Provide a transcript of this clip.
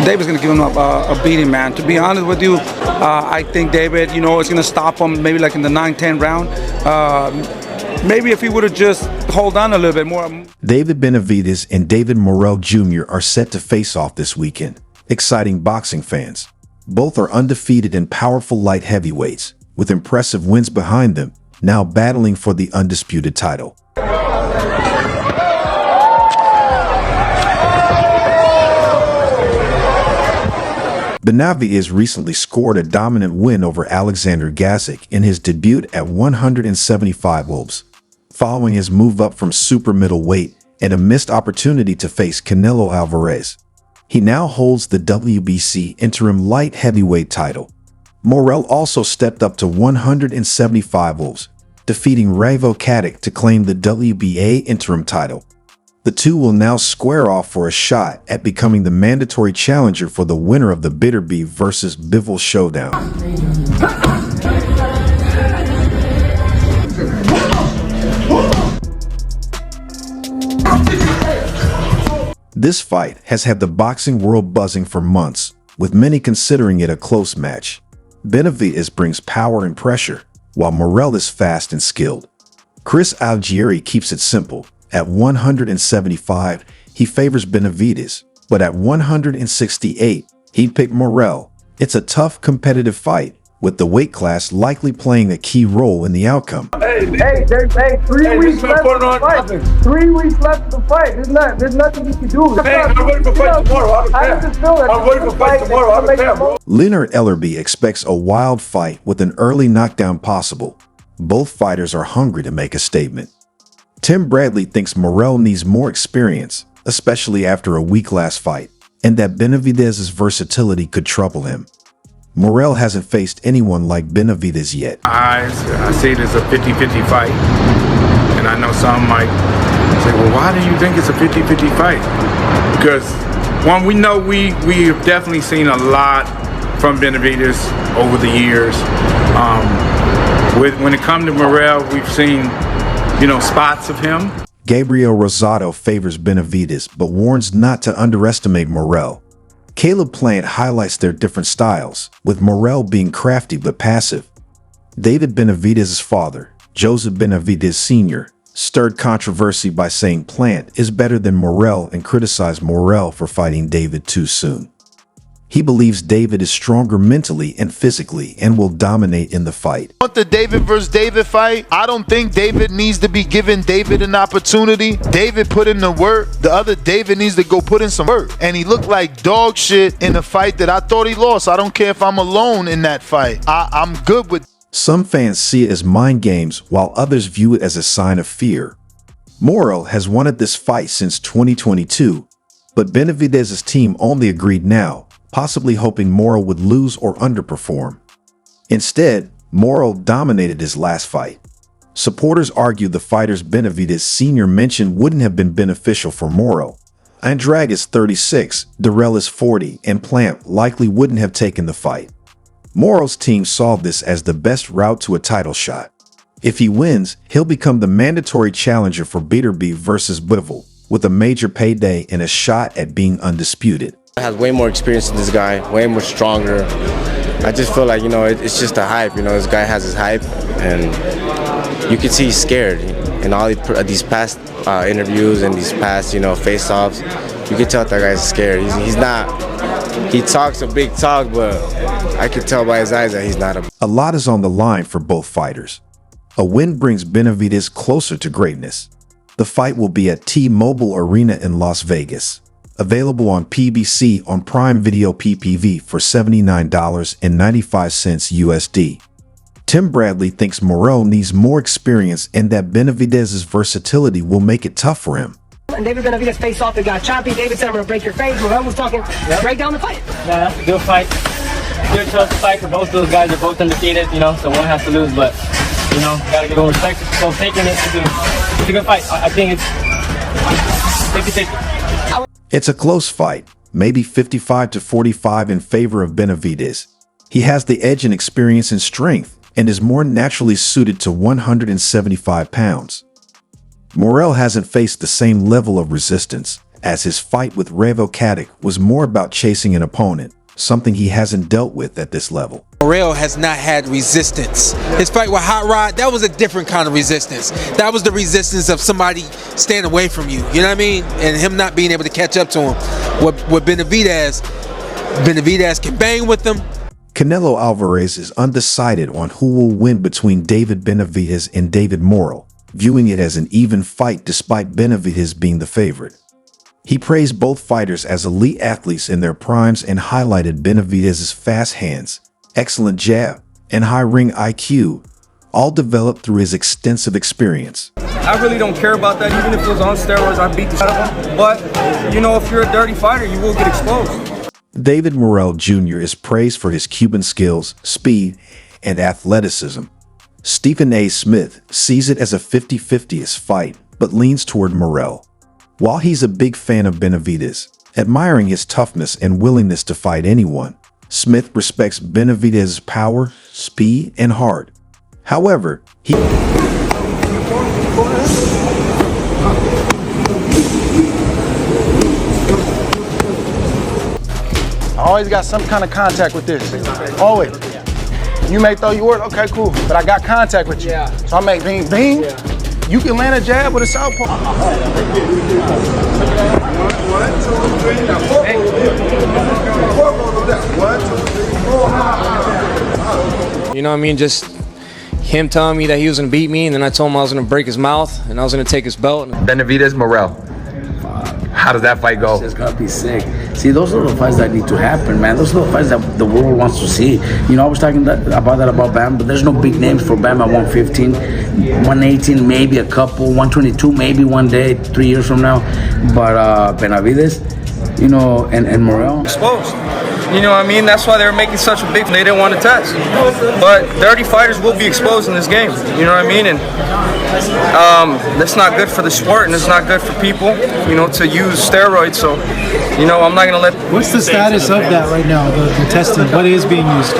David's going to give him a beating, man. To be honest with you, I think David, is going to stop him maybe like in the 9-10 round. Maybe if he would have just hold on a little bit more. David Benavidez and David Morrell Jr. are set to face off this weekend, exciting boxing fans. Both are undefeated and powerful light heavyweights, with impressive wins behind them, now battling for the undisputed title. Benavidez recently scored a dominant win over Alexander Gasic in his debut at 175 wolves, following his move up from super middleweight and a missed opportunity to face Canelo Alvarez. He now holds the WBC interim light heavyweight title. Morrell also stepped up to 175 wolves, defeating Ravo Katic to claim the WBA interim title. The two will now square off for a shot at becoming the mandatory challenger for the winner of the Beterbiev versus Bivol showdown. This fight has had the boxing world buzzing for months, with many considering it a close match. Benavidez brings power and pressure, while Morrell is fast and skilled. Chris Algieri keeps it simple. At 175, he favors Benavidez, but at 168, he'd pick Morrell. It's a tough, competitive fight, with the weight class likely playing a key role in the outcome. There's 3 weeks left of the fight. 3 weeks left of the fight. There's nothing you can do. I'm waiting for fight tomorrow. I'm waiting for fight tomorrow. I don't care. Leonard Ellerbe expects a wild fight with an early knockdown possible. Both fighters are hungry to make a statement. Tim Bradley thinks Morrell needs more experience, especially after a weak last fight, and that Benavidez's versatility could trouble him. Morrell hasn't faced anyone like Benavidez yet. I see it as a 50-50 fight, and I know some might say, well, why do you think it's a 50-50 fight? Because, one, we know we have definitely seen a lot from Benavidez over the years. When it comes to Morrell, we've seen spots of him. Gabriel Rosado favors Benavidez, but warns not to underestimate Morrell. Caleb Plant highlights their different styles, with Morrell being crafty but passive. David Benavidez's father, Joseph Benavidez Sr., stirred controversy by saying Plant is better than Morrell and criticized Morrell for fighting David too soon. He believes David is stronger mentally and physically and will dominate in the fight. Want the David versus David fight? I don't think David needs to be giving David an opportunity. David put in the work. The other David needs to go put in some work. And he looked like dog shit in the fight that I thought he lost. I don't care if I'm alone in that fight. I'm good with. Some fans see it as mind games, while others view it as a sign of fear. Morrell has wanted this fight since 2022, but Benavidez's team only agreed now, possibly hoping Morrell would lose or underperform. Instead, Morrell dominated his last fight. Supporters argue the fighters Benavidez Sr. mentioned wouldn't have been beneficial for Morrell. Andrade is 36, Durrell is 40, and Plant likely wouldn't have taken the fight. Morrell's team saw this as the best route to a title shot. If he wins, he'll become the mandatory challenger for Beterbiev versus Bivol, with a major payday and a shot at being undisputed. Has way more experience than this guy, way more stronger. I just feel like, it's just a hype. This guy has his hype, and you can see he's scared. In all these past interviews and these past, face-offs, you can tell that guy's scared. He's not. He talks a big talk, but I can tell by his eyes that he's not. A lot is on the line for both fighters. A win brings Benavidez closer to greatness. The fight will be at T-Mobile Arena in Las Vegas. Available on PBC on Prime Video PPV for $79.95 USD. Tim Bradley thinks Morrell needs more experience and that Benavidez's versatility will make it tough for him. And David Benavidez faced off, it got choppy. David said, I'm going to break your face. Morrell was talking, break down the fight. Yeah, that's a good fight. Good tough fight for both those guys. Are both undefeated, so one has to lose, but, gotta give them respect. So taking it, it's a good fight. I think it's 50-50. It's a close fight, maybe 55-45 in favor of Benavidez. He has the edge in experience and strength, and is more naturally suited to 175 pounds. Morrell hasn't faced the same level of resistance, as his fight with Revo Katic was more about chasing an opponent, something he hasn't dealt with at this level. Morrell has not had resistance. His fight with Hot Rod, that was a different kind of resistance. That was the resistance of somebody staying away from you, you know what I mean? And him not being able to catch up to him. With Benavidez can bang with him. Canelo Alvarez is undecided on who will win between David Benavidez and David Morrell, viewing it as an even fight despite Benavidez being the favorite. He praised both fighters as elite athletes in their primes and highlighted Benavidez's fast hands, excellent jab, and high ring IQ, all developed through his extensive experience. I really don't care about that. Even if it was on steroids, I beat the shit out of him. But, you know, if you're a dirty fighter, you will get exposed. David Morrell Jr. is praised for his Cuban skills, speed, and athleticism. Stephen A. Smith sees it as a 50-50 fight, but leans toward Morrell. While he's a big fan of Benavidez, admiring his toughness and willingness to fight anyone, Smith respects Benavidez's power, speed, and heart. However, he always got some kind of contact with this. Always. You may throw your word, okay, cool, but I got contact with you. So I make bing, bing. You can land a jab with a southpaw. You know what I mean? Just him telling me that he was going to beat me, and then I told him I was going to break his mouth, and I was going to take his belt. Benavidez Morrell. How does that fight go? It's gonna be sick. See, those are the fights that need to happen, man. Those are the fights that the world wants to see. You know, I was talking about Bam, but there's no big names for Bam at 115, 118, maybe a couple, 122, maybe one day, 3 years from now. But Benavidez, you know, and Morrell. Exposed. You know what I mean? That's why they were making such a big. They didn't want to test. But dirty fighters will be exposed in this game. You know what I mean? And that's not good for the sport, and it's not good for people, you know, to use steroids. So, you know, I'm not going to let. What's the status of that right now, the testing? What is being used?